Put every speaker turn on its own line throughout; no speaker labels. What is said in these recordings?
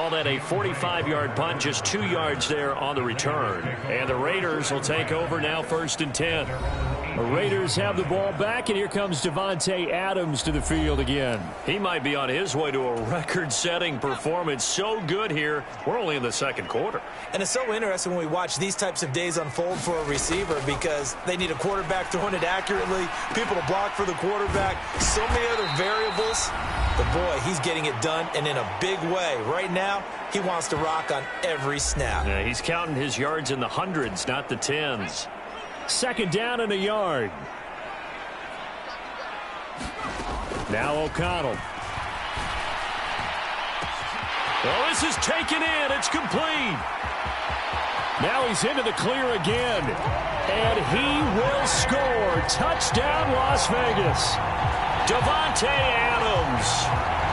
call that a 45-yard punt, just 2 yards there on the return. And the Raiders will take over now, 1st and 10.
The Raiders have the ball back, and here comes Davante Adams to the field again.
He might be on his way to a record-setting performance. So good here. We're only in the second quarter.
And it's so interesting when we watch these types of days unfold for a receiver because they need a quarterback throwing it accurately, people to block for the quarterback, so many other variables. But, boy, he's getting it done, and in a big way. Right now, he wants to rock on every snap.
Yeah, he's counting his yards in the hundreds, not the tens.
2nd down and a yard. Now O'Connell.
Well, this is taken in. It's complete.
Now he's into the clear again. And he will score. Touchdown, Las Vegas.
Davante Adams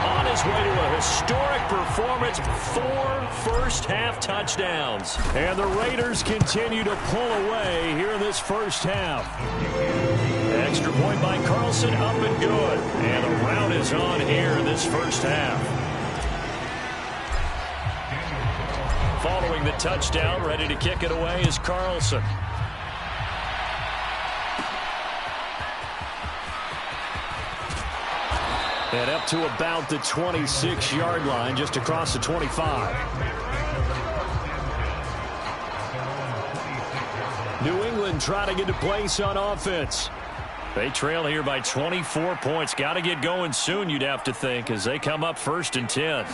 on his way to a historic performance, 4 first-half touchdowns.
And the Raiders continue to pull away here in this first half.
Extra point by Carlson, up and good. And the route is on here in this first half. Following the touchdown, ready to kick it away is Carlson.
And up to about the 26-yard line, just across the 25. New England trying to get to place on offense.
They trail here by 24 points. Got to get going soon, you'd have to think, as they come up 1st and 10.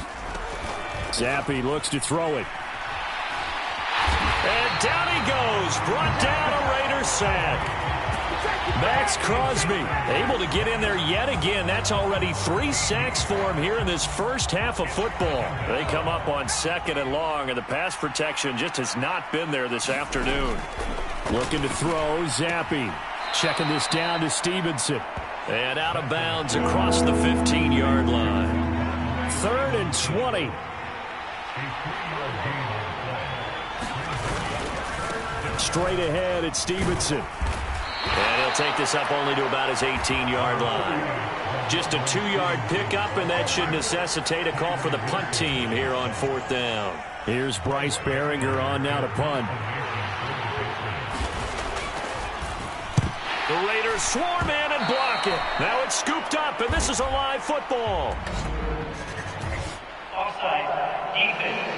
Zappi looks to throw it.
And down he goes. Brought down a Raider sack. Max Crosby able to get in there yet again. That's already 3 sacks for him here in this first half of football. They come up on 2nd and long, and the pass protection just has not been there this afternoon.
Looking to throw, Zappi. Checking this down to Stevenson.
And out of bounds across the 15-yard line.
3rd and 20. Straight ahead at Stevenson.
And he'll take this up only to about his 18-yard line. Just a 2-yard pickup, and that should necessitate a call for the punt team here on 4th down.
Here's Bryce Baringer on now to punt.
The Raiders swarm in and block it. Now it's scooped up, and this is a live football.
Offside, defense.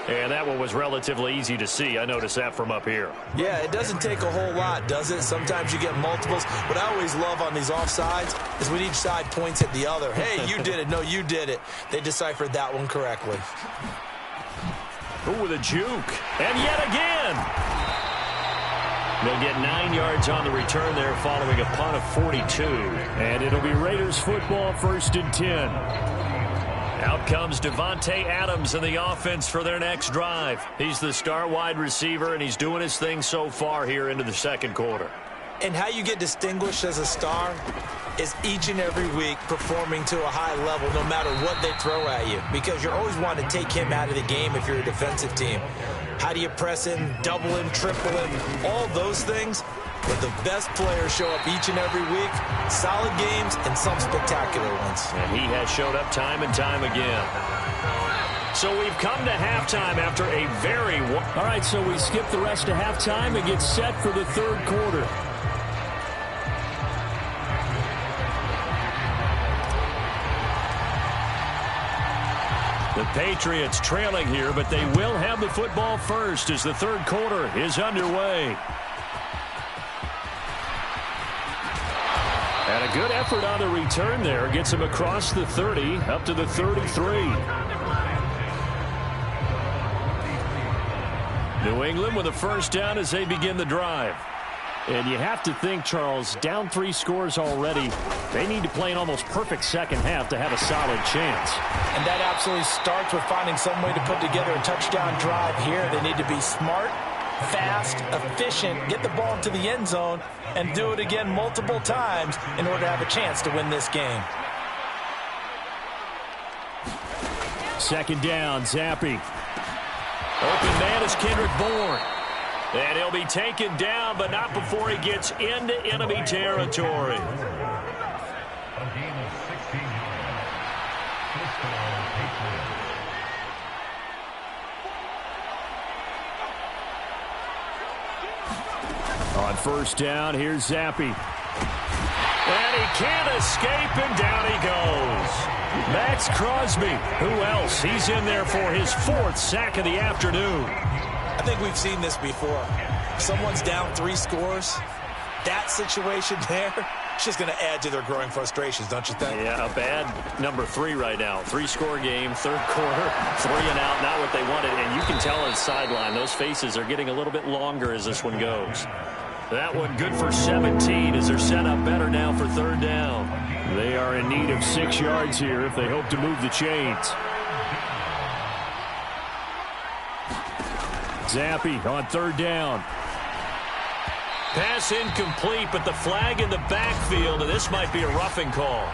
And that one was relatively easy to see. I noticed that from up here.
Yeah, it doesn't take a whole lot, does it? Sometimes you get multiples. What I always love on these offsides is when each side points at the other. Hey, you did it. No, you did it. They deciphered that one correctly.
Ooh, with a juke. And yet again. They'll get 9 yards on the return there following a punt of 42.
And it'll be Raiders football, 1st and 10.
Out comes Davante Adams in the offense for their next drive. He's the star wide receiver, and he's doing his thing so far here into the second quarter.
And how you get distinguished as a star is each and every week performing to a high level no matter what they throw at you, because you're always wanting to take him out of the game if you're a defensive team. How do you press him, double him, triple him, all those things? But the best players show up each and every week, solid games and some spectacular ones.
And he has showed up time and time again. So we've come to halftime after a very...
All right, so we skip the rest of halftime and get set for the 3rd quarter.
The Patriots trailing here, but they will have the football first as the 3rd quarter is underway.
And a good effort on the return there. Gets him across the 30, up to the 33.
New England with a 1st down as they begin the drive.
And you have to think, Charles, down 3 scores already. They need to play an almost perfect second half to have a solid chance.
And that absolutely starts with finding some way to put together a touchdown drive here. They need to be smart, fast, efficient, get the ball into the end zone, and do it again multiple times in order to have a chance to win this game.
2nd down, Zappi.
Open man is Kendrick Bourne. And he'll be taken down, but not before he gets into enemy territory.
On first down, here's Zappe.
And he can't escape, and down he goes. Max Crosby. Who else? He's in there for his 4th sack of the afternoon.
I think we've seen this before. Someone's down 3 scores. That situation there, it's just going to add to their growing frustrations, don't you think?
Yeah, a bad number 3 right now. 3-score game, 3rd quarter, 3 and out, not what they wanted. And you can tell on the sideline, those faces are getting a little bit longer as this one goes. That one good for 17 as they're set up better now for 3rd down.
They are in need of 6 yards here if they hope to move the chains. Zappe on 3rd down.
Pass incomplete, but the flag in the backfield, and this might be a roughing call.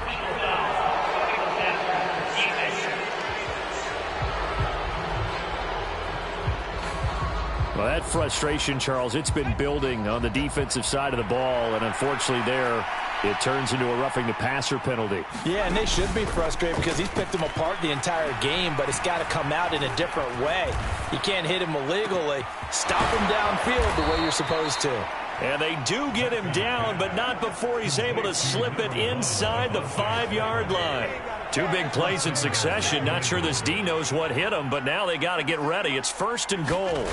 Well, that frustration, Charles, it's been building on the defensive side of the ball, and unfortunately there, it turns into a roughing the passer penalty.
Yeah, and they should be frustrated because he's picked them apart the entire game, but it's got to come out in a different way. You can't hit him illegally. Stop him downfield the way you're supposed to.
And they do get him down, but not before he's able to slip it inside the 5-yard line. 2 big plays in succession. Not sure this D knows what hit him, but now they got to get ready. It's 1st and goal.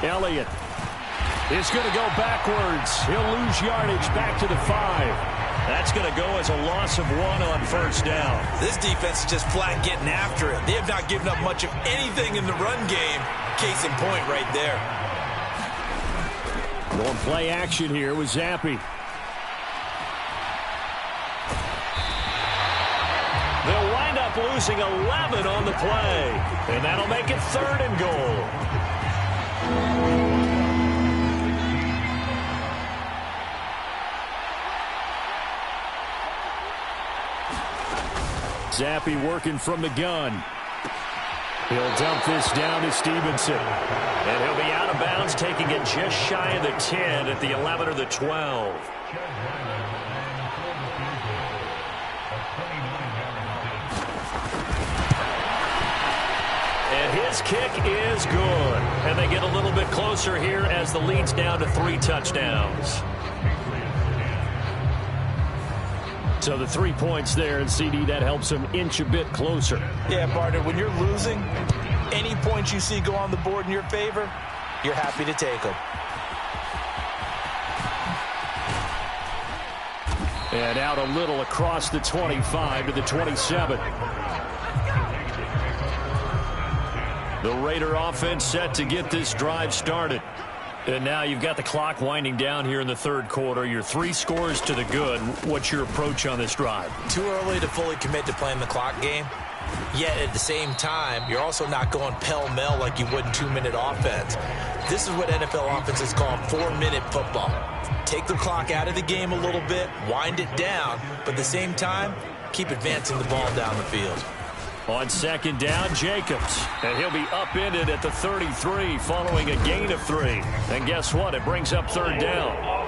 Elliott is going to go backwards. He'll lose yardage back to the 5.
That's going to go as a loss of 1 on 1st down.
This defense is just flat getting after it. They have not given up much of anything in the run game. Case in point right there.
Going play action here with Zappe.
They'll wind up losing 11 on the play. And that'll make it 3rd and goal.
Zappe working from the gun. He'll dump this down to Stevenson.
And he'll be out of bounds, taking it just shy of the 10 at the 11 or the 12. And his kick is good. And they get a little bit closer here as the lead's down to 3 touchdowns.
So the 3 points there, and CD, that helps him inch a bit closer.
Yeah, partner, when you're losing, any points you see go on the board in your favor, you're happy to take them.
And out a little across the 25 to the 27.
The Raider offense set to get this drive started. And now you've got the clock winding down here in the 3rd quarter. You're 3 scores to the good. What's your approach on this drive?
Too early to fully commit to playing the clock game. Yet at the same time, you're also not going pell-mell like you would in 2-minute offense. This is what NFL offenses call 4-minute football. Take the clock out of the game a little bit, wind it down, but at the same time, keep advancing the ball down the field.
On 2nd down, Jacobs. And he'll be upended at the 33 following a gain of 3. And guess what? It brings up 3rd down.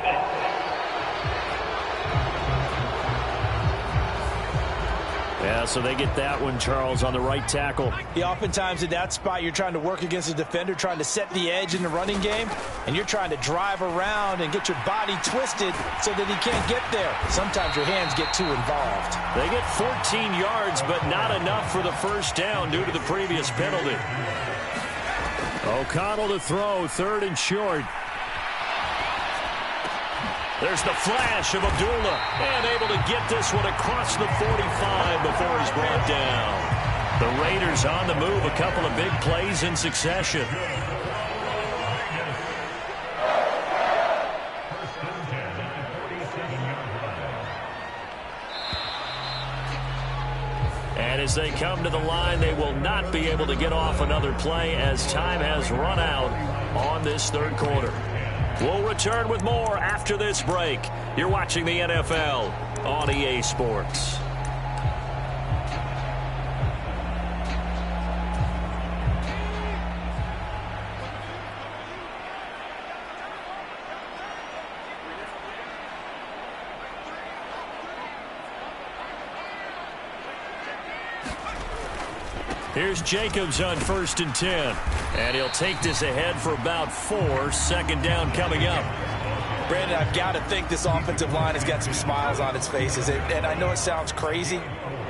Yeah, so they get that one, Charles, on the right tackle.
Yeah, oftentimes in that spot, you're trying to work against a defender, trying to set the edge in the running game, and you're trying to drive around and get your body twisted so that he can't get there. Sometimes your hands get too involved.
They get 14 yards, but not enough for the 1st down due to the previous penalty.
O'Connell to throw, 3rd and short.
There's the flash of Abdullah, and able to get this one across the 45 before he's brought down. The Raiders on the move, a couple of big plays in succession. And as they come to the line, they will not be able to get off another play as time has run out on this 3rd quarter. We'll return with more after this break. You're watching the NFL on EA Sports. Here's Jacobs on 1st and 10. And he'll take this ahead for about 4. 2nd down coming up.
Brandon, I've got to think this offensive line has got some smiles on its faces. And I know it sounds crazy,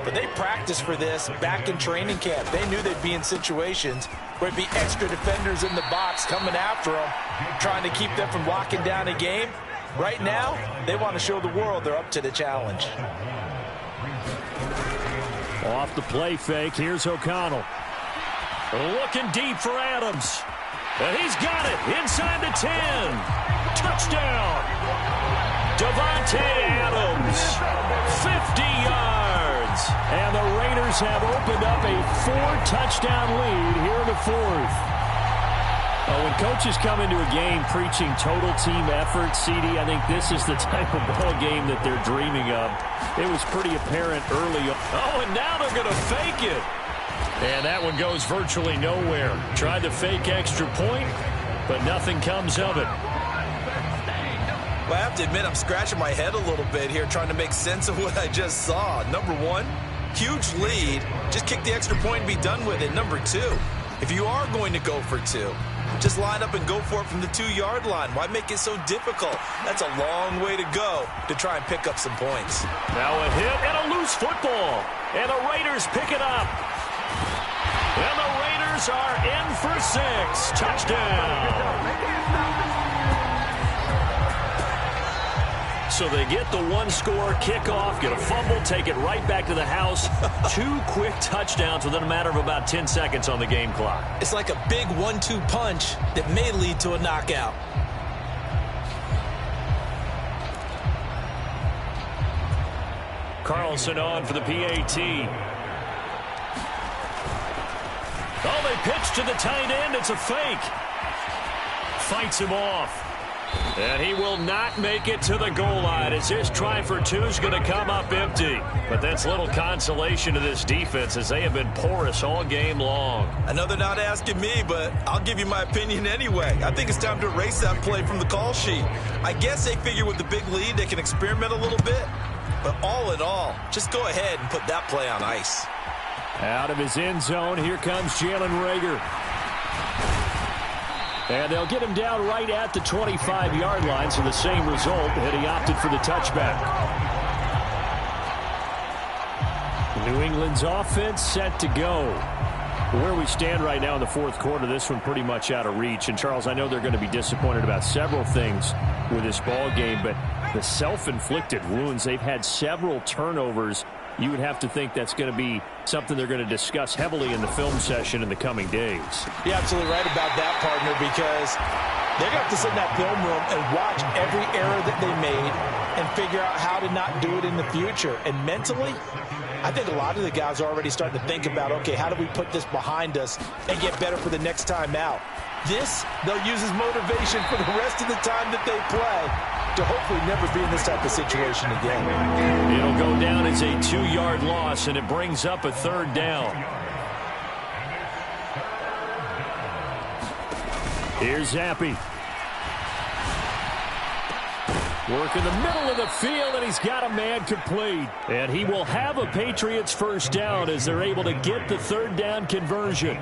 but they practiced for this back in training camp. They knew they'd be in situations where it'd be extra defenders in the box coming after them, trying to keep them from locking down a game. Right now, they want to show the world they're up to the challenge.
Off the play fake, here's O'Connell.
Looking deep for Adams. And he's got it inside the 10. Touchdown. Davante Adams, 50 yards.
And the Raiders have opened up a 4-touchdown lead here in the fourth. When coaches come into a game preaching total team effort, CD, I think this is the type of ball game that they're dreaming of. It was pretty apparent early on.
Oh, and now they're going to fake it. And that one goes virtually nowhere. Tried to fake extra point, but nothing comes of it.
Well, I have to admit, I'm scratching my head a little bit here trying to make sense of what I just saw. Number one, huge lead. Just kick the extra point and be done with it. Number two, if you are going to go for two, just line up and go for it from the 2-yard line. Why make it so difficult? That's a long way to go to try and pick up some points.
Now a hit and a loose football. And the Raiders pick it up. And the Raiders are in for 6. Touchdown. So they get the one-score kickoff, get a fumble, take it right back to the house. 2 quick touchdowns within a matter of about 10 seconds on the game clock.
It's like a big 1-2 punch that may lead to a knockout.
Carlson on for the PAT. Oh, they pitch to the tight end. It's a fake. Fights him off. And he will not make it to the goal line as his try for 2 is going to come up empty. But that's little consolation to this defense as they have been porous all game long.
I know they're not asking me, but I'll give you my opinion anyway. I think it's time to erase that play from the call sheet. I guess they figure with the big lead they can experiment a little bit. But all in all, just go ahead and put that play on ice.
Out of his end zone, here comes Jalen Reagor. And they'll get him down right at the 25-yard line, so the same result, and he opted for the touchback. New England's offense set to go. Where we stand right now in the fourth quarter, this one pretty much out of reach. And, Charles, I know they're going to be disappointed about several things with this ball game, but the self-inflicted wounds, they've had several turnovers. You would have to think that's going to be something they're going to discuss heavily in the film session in the coming days.
You're absolutely right about that, partner, because they're going to have to sit in that film room and watch every error that they made and figure out how to not do it in the future. And mentally, I think a lot of the guys are already starting to think about, okay, how do we put this behind us and get better for the next time out? This, they'll use as motivation for the rest of the time that they play to hopefully never be in this type of situation again.
It'll go down as a 2-yard loss, and it brings up a 3rd down.
Here's Zappe. Work in the middle of the field, and he's got a man complete. And he will have a Patriots first down as they're able to get the 3rd down conversion.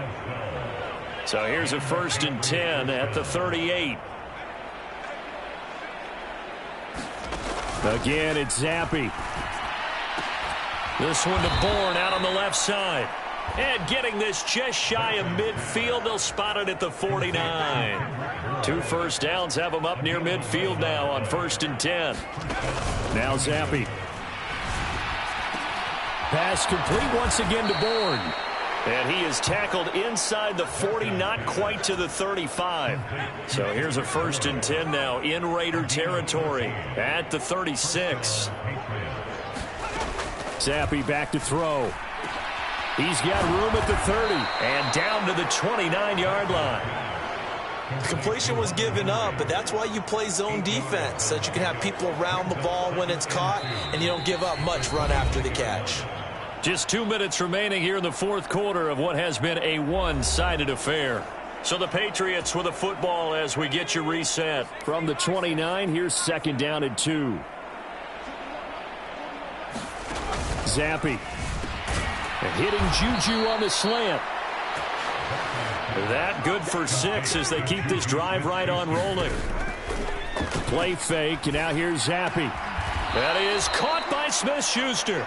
So here's a 1st and 10 at the 38.
Again, it's Zappe.
This one to Bourne out on the left side. And getting this just shy of midfield, they'll spot it at the 49. 2 first downs have them up near midfield now on 1st and 10.
Now Zappe. Pass complete once again to Bourne.
And he is tackled inside the 40, not quite to the 35. So here's a 1st and 10 now in Raider territory at the 36.
Zappe back to throw. He's got room at the 30.
And down to the 29-yard line.
The completion was given up, but that's why you play zone defense, so that you can have people around the ball when it's caught, and you don't give up much run after the catch.
Just 2 minutes remaining here in the fourth quarter of what has been a one-sided affair. So the Patriots with a football as we get you reset.
From the 29, here's 2nd down and 2. Zappe. Hitting Juju on the slant.
That good for 6 as they keep this drive right on rolling.
Play fake, and now here's Zappe.
That is caught by Smith-Schuster.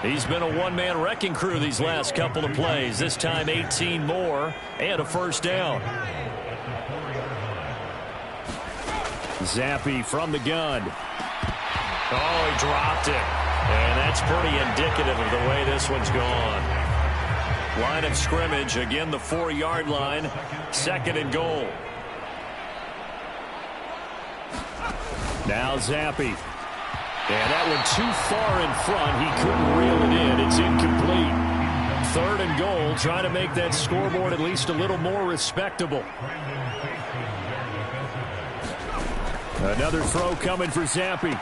He's been a one-man wrecking crew these last couple of plays. This time 18 more and a first down.
Zappe from the gun.
Oh, he dropped it. And that's pretty indicative of the way this one's gone. Line of scrimmage, again the 4-yard line. 2nd and goal.
Now Zappe. And that one too far in front. He couldn't reel it in. It's incomplete. 3rd and goal, trying to make that scoreboard at least a little more respectable. Another throw coming for Zappe.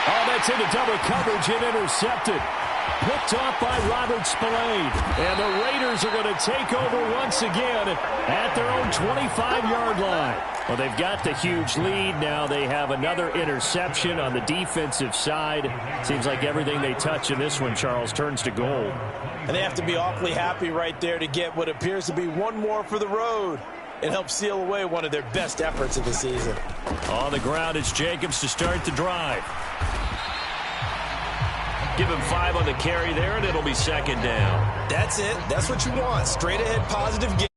Oh, that's into double coverage and intercepted. Picked off by Robert Spillane. And the Raiders are going to take over once again at their own 25-yard line. Well, they've got the huge lead. Now they have another interception on the defensive side. Seems like everything they touch in this one, Charles, turns to gold.
And they have to be awfully happy right there to get what appears to be one more for the road and help seal away one of their best efforts of the season.
On the ground, it's Jacobs to start the drive. Give him 5 on the carry there, and it'll be 2nd down.
That's it. That's what you want. Straight ahead positive game.